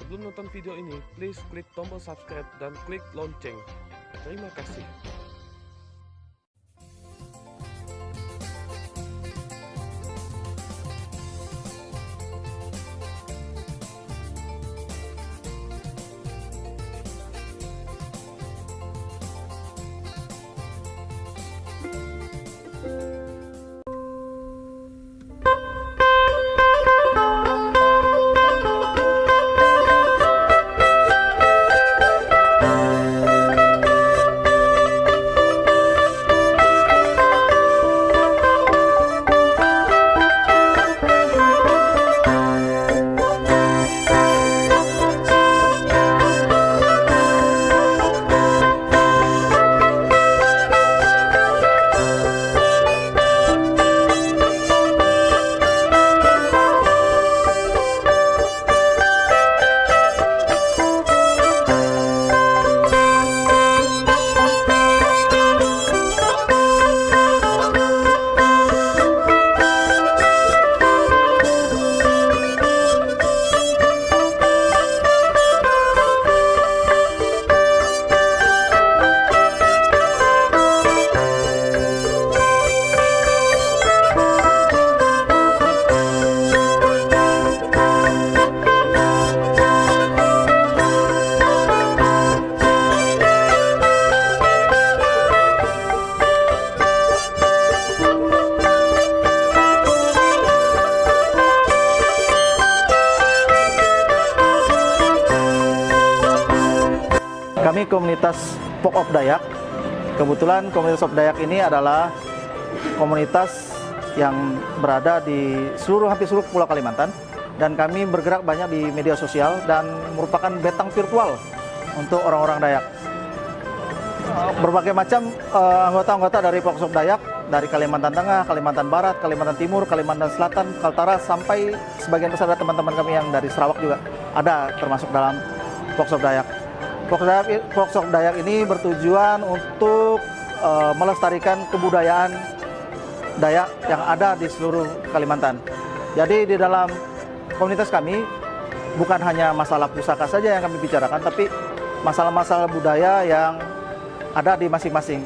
Sebelum nonton video ini, please klik tombol subscribe dan klik lonceng. Terima kasih. Kami komunitas Folk of Dayak. Kebetulan komunitas of Dayak ini adalah komunitas yang berada di hampir seluruh Pulau Kalimantan, dan kami bergerak banyak di media sosial dan merupakan betang virtual untuk orang-orang Dayak. Berbagai macam anggota-anggota dari Folk of Dayak dari Kalimantan Tengah, Kalimantan Barat, Kalimantan Timur, Kalimantan Selatan, Kaltara, sampai sebagian besar dari teman-teman kami yang dari Sarawak juga ada termasuk dalam Folk of Dayak. Folk of Dayak ini bertujuan untuk melestarikan kebudayaan Dayak yang ada di seluruh Kalimantan. Jadi di dalam komunitas kami bukan hanya masalah pusaka saja yang kami bicarakan, tapi masalah-masalah budaya yang ada di masing-masing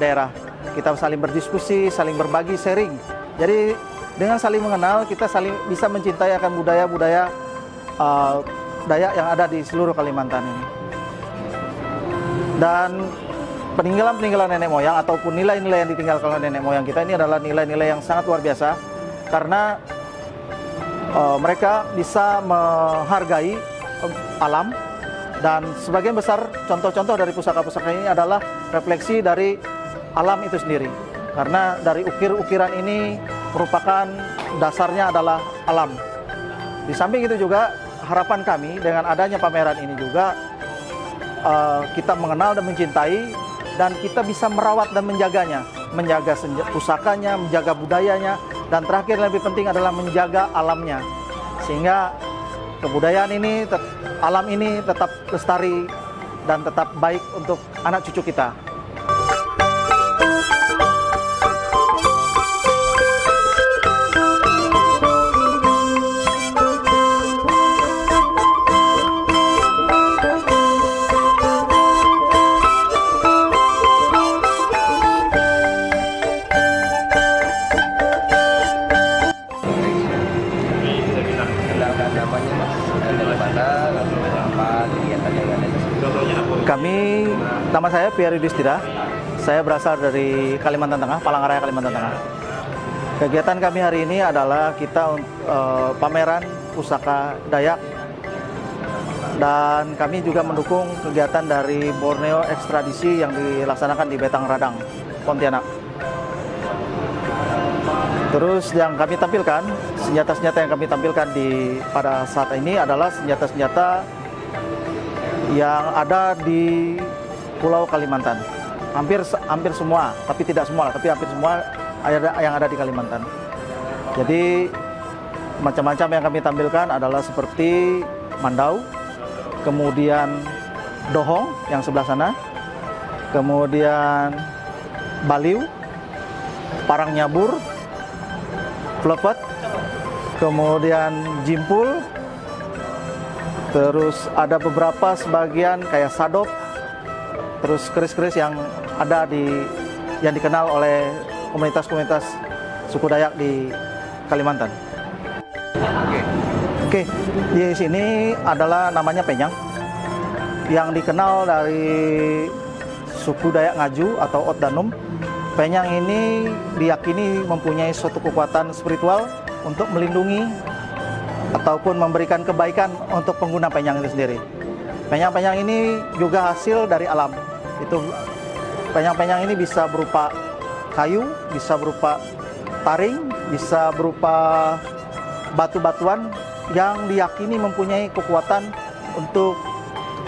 daerah. Kita saling berdiskusi, saling berbagi, sharing. Jadi dengan saling mengenal, kita saling bisa mencintai akan budaya-budaya Dayak yang ada di seluruh Kalimantan ini. Dan peninggalan-peninggalan nenek moyang ataupun nilai-nilai yang ditinggalkan oleh nenek moyang kita ini adalah nilai-nilai yang sangat luar biasa, karena mereka bisa menghargai alam, dan sebagian besar contoh-contoh dari pusaka-pusaka ini adalah refleksi dari alam itu sendiri, karena dari ukir-ukiran ini merupakan dasarnya adalah alam. Di samping itu juga harapan kami dengan adanya pameran ini juga kita mengenal dan mencintai, dan kita bisa merawat dan menjaganya, menjaga pusakanya, menjaga budayanya, dan terakhir yang lebih penting adalah menjaga alamnya, sehingga kebudayaan ini, alam ini tetap lestari dan tetap baik untuk anak cucu kita. Nama saya Pierre Yudhistira. Saya berasal dari Kalimantan Tengah, Palangkaraya, Kalimantan Tengah. Kegiatan kami hari ini adalah kita pameran pusaka Dayak, dan kami juga mendukung kegiatan dari Borneo Ekstradisi yang dilaksanakan di Betang Radang, Pontianak. Terus yang kami tampilkan, senjata-senjata yang kami tampilkan pada saat ini adalah senjata-senjata yang ada di Pulau Kalimantan. Hampir semua, tapi tidak semua, tapi hampir semua yang ada di Kalimantan. Jadi macam-macam yang kami tampilkan adalah seperti mandau, kemudian dohong yang sebelah sana, kemudian baliu, parang nyabur, flepet, kemudian jimpul, Terus ada beberapa sebagian kayak sadop, terus keris-keris yang ada yang dikenal oleh komunitas-komunitas suku Dayak di Kalimantan. Oke, di sini adalah namanya penyang yang dikenal dari suku Dayak Ngaju atau Ot Danum. Penyang ini diyakini mempunyai suatu kekuatan spiritual untuk melindungi ataupun memberikan kebaikan untuk pengguna penyang itu sendiri. Penyang-penyang ini juga hasil dari alam. Itu penyang-penyang ini bisa berupa kayu, bisa berupa taring, bisa berupa batu-batuan yang diyakini mempunyai kekuatan untuk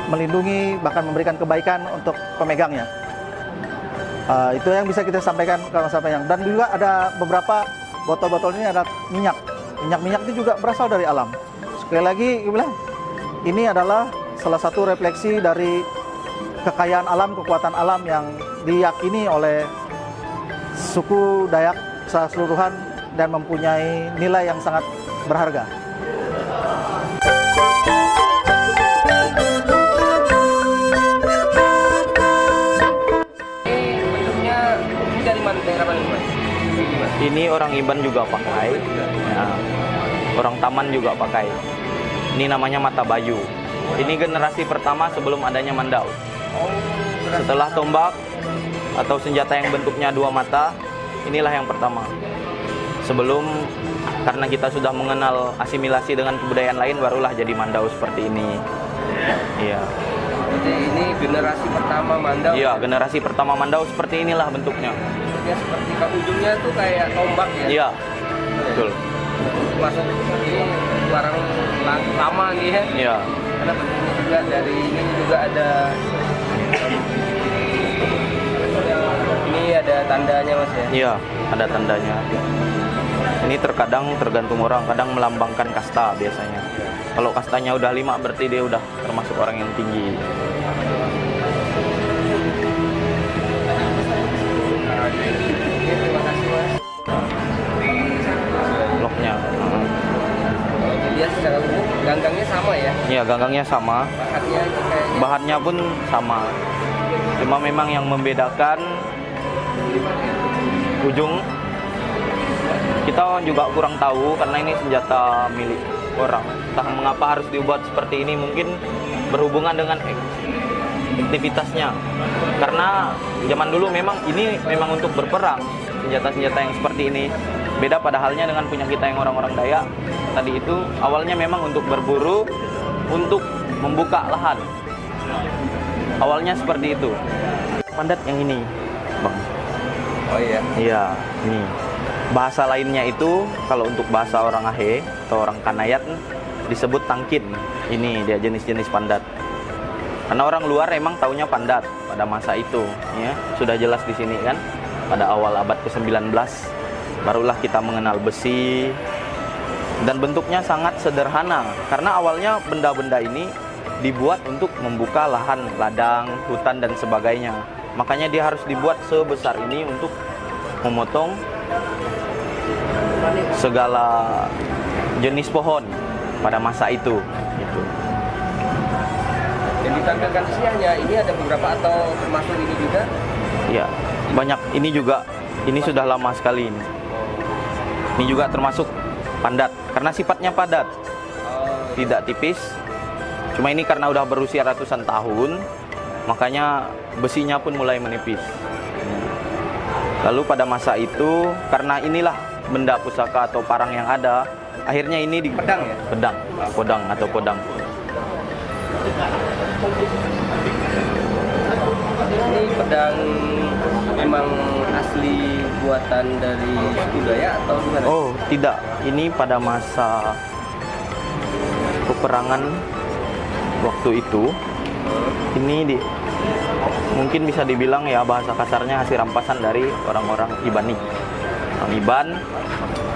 melindungi bahkan memberikan kebaikan untuk pemegangnya. Itu yang bisa kita sampaikan kalau masalah penyang. Dan juga ada beberapa botol-botol ini ada minyak. Minyak itu juga berasal dari alam. Sekali lagi, ini adalah salah satu refleksi dari kekayaan alam, kekuatan alam yang diyakini oleh suku Dayak secara keseluruhan dan mempunyai nilai yang sangat berharga. Ini orang Iban juga pakai, ya. Orang Taman juga pakai. Ini namanya mata bayu. Ini generasi pertama sebelum adanya mandau. Setelah tombak atau senjata yang bentuknya dua mata, inilah yang pertama. Sebelum, karena kita sudah mengenal asimilasi dengan kebudayaan lain, barulah jadi mandau seperti ini. Iya. Jadi ini generasi pertama mandau. Iya, generasi pertama mandau seperti inilah bentuknya. Ya, seperti ujungnya tuh kayak tombak ya. Iya, betul. Masuk ini barang lama nih ya. Iya. Karena bentuknya juga dari ini juga ada. Ini ada tandanya Mas ya. Iya, ada tandanya. Ini terkadang tergantung orang, kadang melambangkan kasta biasanya. Kalau kastanya udah 5 berarti dia udah termasuk orang yang tinggi. Terima kasih Mas. Bloknya. Dia secara umum ganggangnya sama ya. Iya, ganggangnya sama. Bahannya kayaknya. Bahannya pun sama. Cuma memang yang membedakan ujung. Kita juga kurang tahu karena ini senjata milik orang. Entah mengapa harus dibuat seperti ini, mungkin berhubungan dengan aktivitasnya. Karena zaman dulu memang ini memang untuk berperang, senjata-senjata yang seperti ini. Beda pada halnya dengan punya kita yang orang-orang Dayak. Tadi itu awalnya memang untuk berburu, untuk membuka lahan. Awalnya seperti itu. Pandat yang ini, Bang. Oh iya. Iya, ini. Bahasa lainnya itu, kalau untuk bahasa orang Ahe atau orang Kanayat disebut tangkin. Ini dia jenis-jenis pandat. Karena orang luar emang taunya pandat pada masa itu, ya. Sudah jelas di sini kan, pada awal abad ke-19 barulah kita mengenal besi. Dan bentuknya sangat sederhana karena awalnya benda-benda ini dibuat untuk membuka lahan, ladang, hutan dan sebagainya. Makanya dia harus dibuat sebesar ini untuk memotong segala jenis pohon pada masa itu gitu. Yang ditampilkan di sini hanya ini ada beberapa atau termasuk ini juga? Ya, banyak. Ini juga, ini sudah lama sekali ini. Ini juga termasuk pandat karena sifatnya padat, tidak tipis. Cuma ini karena udah berusia ratusan tahun, makanya besinya pun mulai menipis. Lalu pada masa itu, karena inilah benda pusaka atau parang yang ada, akhirnya ini di Pedang ya? Podang atau podang. Ini pedang memang asli buatan dari suku Dayak atau gimana? Oh, tidak. Ini pada masa peperangan waktu itu. Ini mungkin bisa dibilang ya bahasa kasarnya hasil rampasan dari orang-orang Ibani. Orang Iban,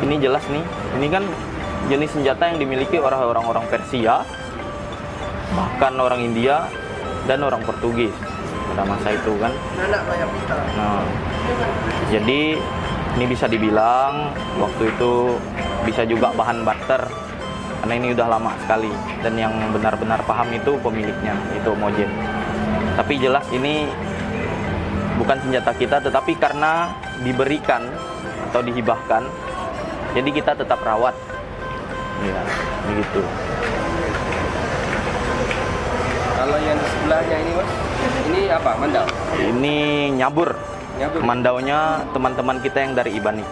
ini jelas nih. Ini kan jenis senjata yang dimiliki oleh orang-orang Persia, bahkan orang India dan orang Portugis pada masa itu kan. Nah, jadi ini bisa dibilang waktu itu bisa juga bahan barter karena ini udah lama sekali dan yang benar-benar paham itu pemiliknya, itu Mojen. Tapi jelas ini bukan senjata kita, tetapi karena diberikan atau dihibahkan, jadi kita tetap rawat. Ya, begitu. Kalau yang di sebelahnya ini Mas, ini apa? Mandau? Ini nyabur. Nyabur. Mandaunya teman-teman kita yang dari Ibani.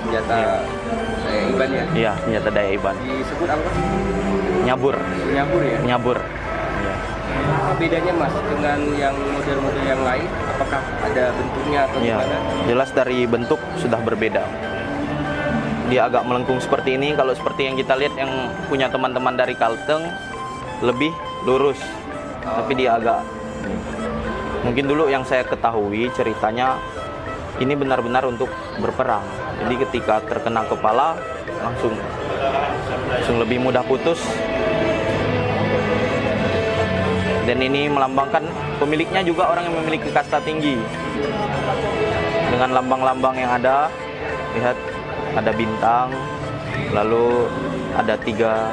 Senjata Iban ya? Iya, senjata daya Iban. Disebut apa? Nyabur. Nyabur ya? Nyabur. Iya. Apa bedanya Mas dengan yang model-model yang lain? Apakah ada bentuknya atau Iya, gimana? jelas dari bentuk sudah berbeda. Dia agak melengkung seperti ini. Kalau seperti yang kita lihat yang punya teman-teman dari Kalteng lebih lurus, tapi dia agak. Mungkin dulu yang saya ketahui ceritanya ini benar-benar untuk berperang. Jadi ketika terkena kepala langsung lebih mudah putus. Dan ini melambangkan pemiliknya juga orang yang memiliki kasta tinggi. Dengan lambang-lambang yang ada, lihat ada bintang, lalu ada 3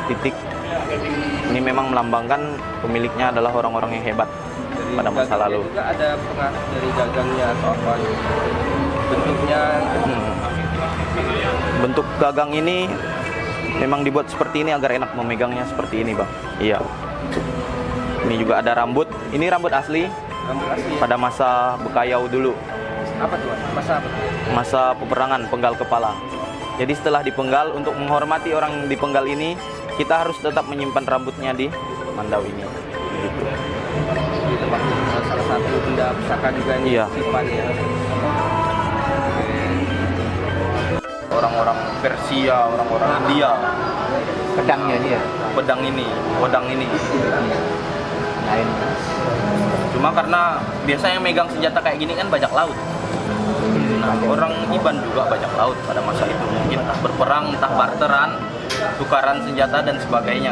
titik. Ini memang melambangkan pemiliknya adalah orang-orang yang hebat pada masa gagangnya lalu. juga ada pengaruh dari gagangnya atau apa? Bentuknya Bentuk gagang ini memang dibuat seperti ini agar enak memegangnya seperti ini, Bang. Iya. Ini juga ada rambut. Ini rambut asli rambut asli ya? pada masa Bekayau dulu. Apa tuh Mas? Masa apa? Masa peperangan penggal kepala. Jadi setelah dipenggal, untuk menghormati orang dipenggal ini, kita harus tetap menyimpan rambutnya di mandau ini. Begitu. Ini termasuk salah satu benda pusaka juga ini. Iya. Simpan ya. Orang-orang Persia, orang-orang India, Pedangnya ini ya. pedang ini, wedang ini. Cuma karena biasanya yang megang senjata kayak gini kan bajak laut. Nah, orang Iban juga bajak laut pada masa itu. Mungkin entah berperang, entah barteran, tukaran senjata dan sebagainya.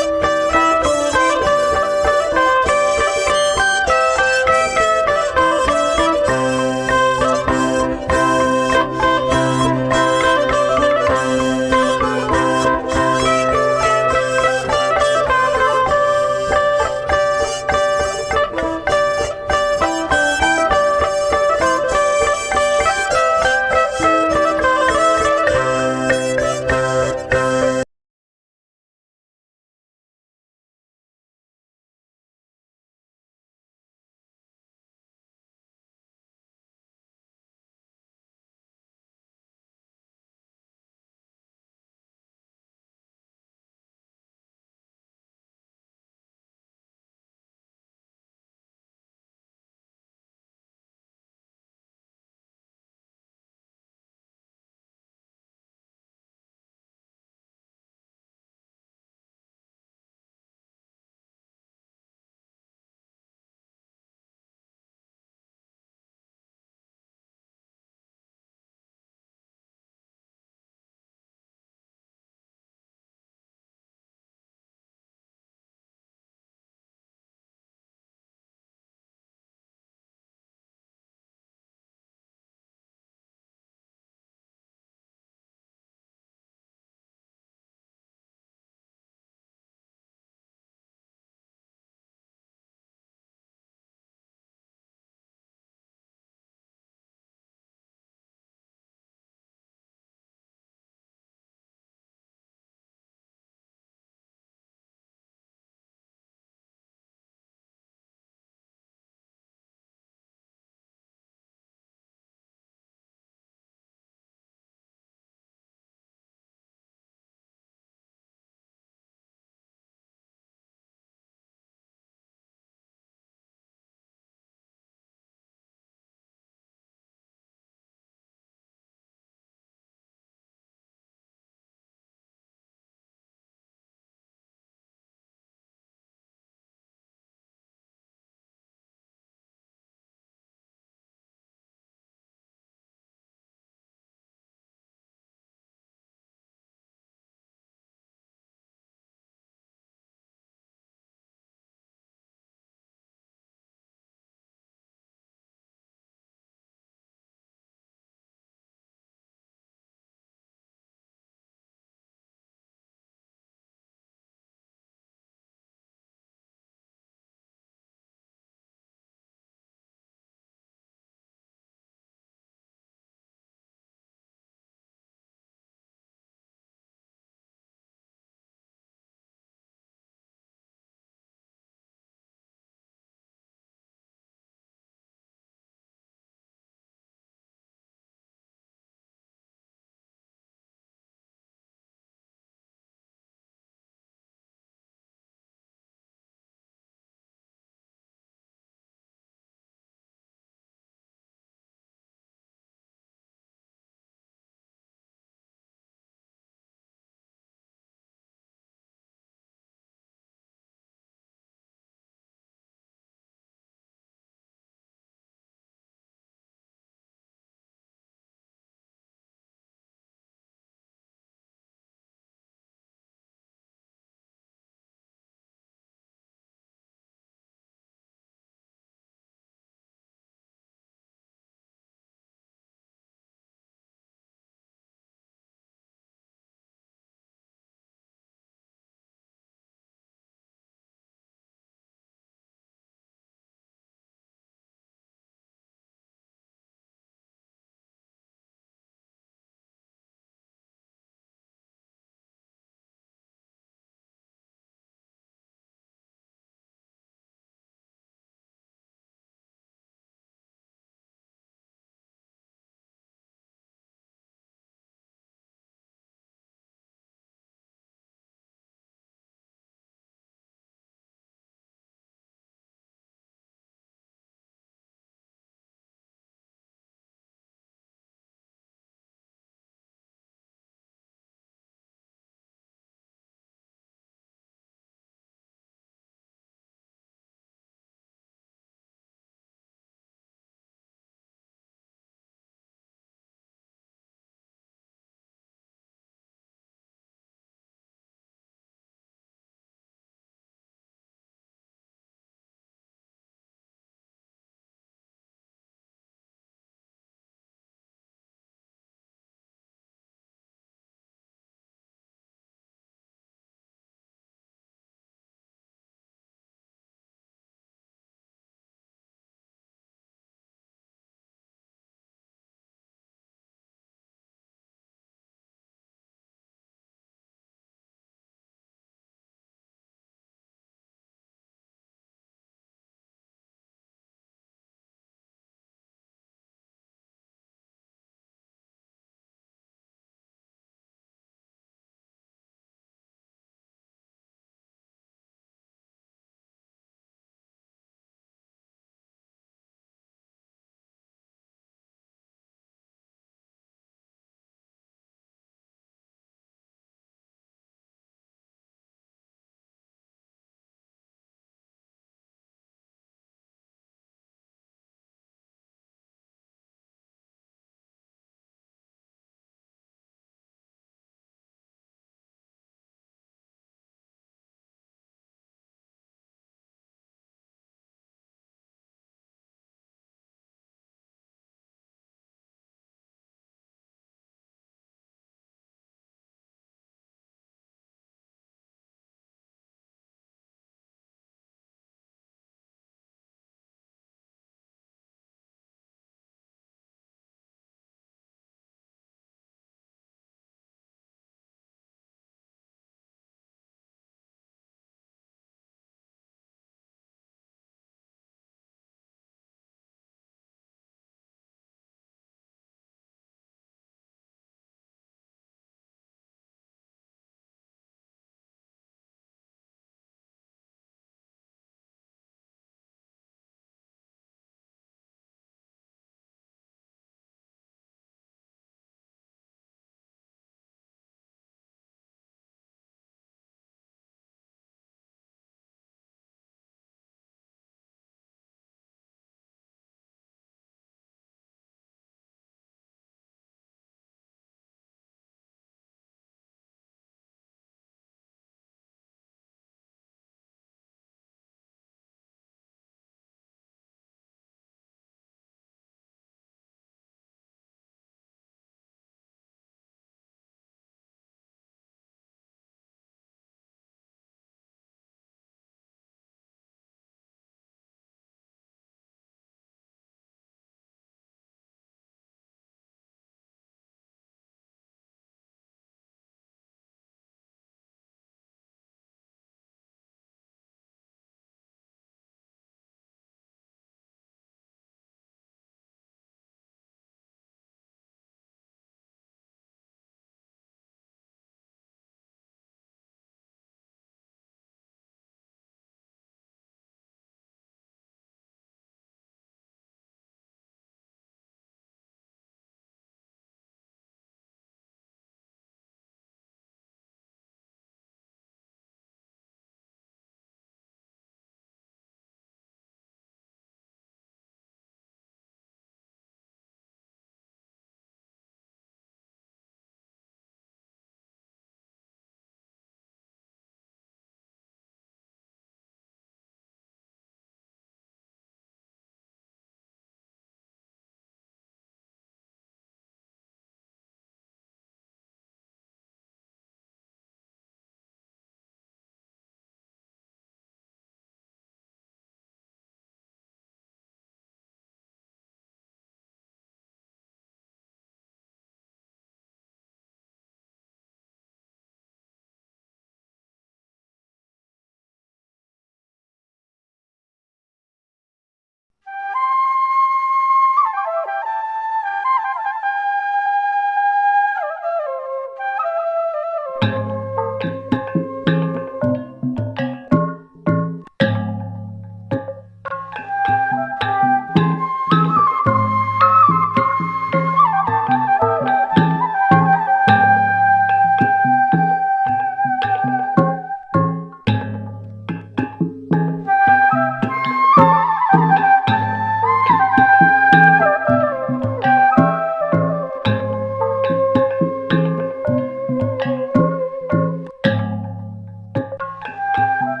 Dadah.